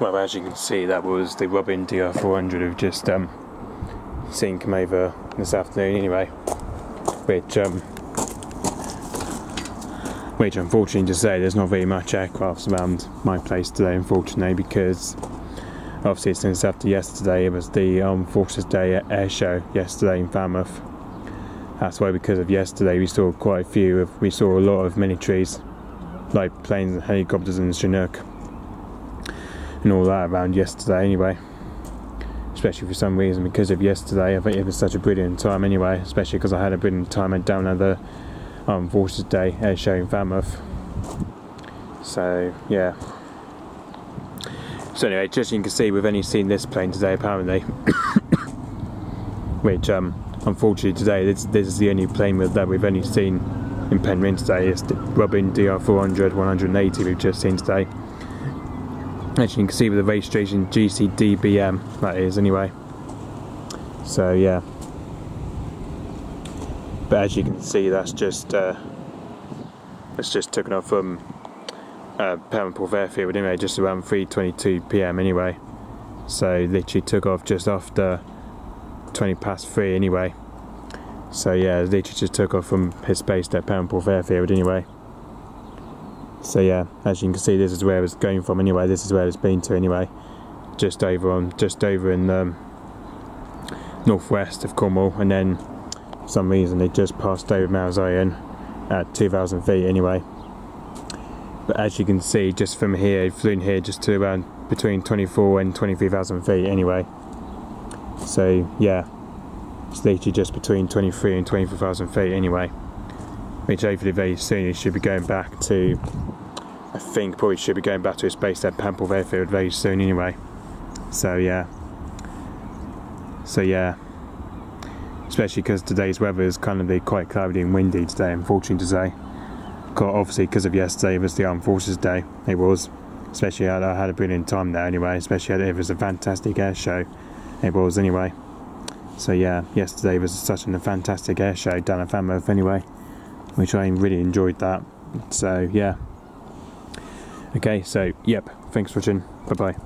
Well, as you can see, that was the Robin DR.400 we've just seen come over this afternoon anyway, which unfortunately to say there's not very much aircrafts around my place today, unfortunately, because obviously since after yesterday, it was the Armed Forces Day air show yesterday in Falmouth. That's why, because of yesterday, we saw quite a few we saw a lot of militaries, like planes and helicopters and Chinook and all that around yesterday anyway. Especially for some reason, because of yesterday, I think it was such a brilliant time anyway, especially because I had a brilliant time down at the Armed Forces Day air show in Falmouth. So yeah. So anyway, just so you can see, we've only seen this plane today apparently, which unfortunately today this is the only plane that we've only seen in Penryn today. It's the Robin DR.400-180 we've just seen today. As you can see with the registration G-CDBM, that is anyway. So yeah. But as you can see, that's just taken off from Perranporth Airfield anyway, just around 3:22 PM anyway. So literally took off just after 3:20 anyway. So yeah, literally just took off from his base at Perranporth Airfield anyway. So yeah, as you can see, this is where it's going from anyway. This is where it's been to anyway. Just over in northwest of Cornwall, and then for some reason they just passed over Mount Zion at 2,000 feet anyway. But as you can see, just from here, it flew in here just to around between 24 and 23,000 feet anyway. So yeah, it's literally just between 23 and 24,000 feet anyway. Which hopefully very soon it should be going back to, I think probably should be going back to its base at Perranporth Airfield very soon anyway. So yeah. Especially because today's weather is kind of quite cloudy and windy today, unfortunately to say. Obviously because of yesterday, it was the Armed Forces Day. It was. Especially I had a brilliant time there anyway, especially it was a fantastic air show. It was anyway. So yeah, yesterday was such a fantastic air show down at Falmouth anyway, which I really enjoyed that. So yeah. Okay, so yep, thanks for watching. Bye bye.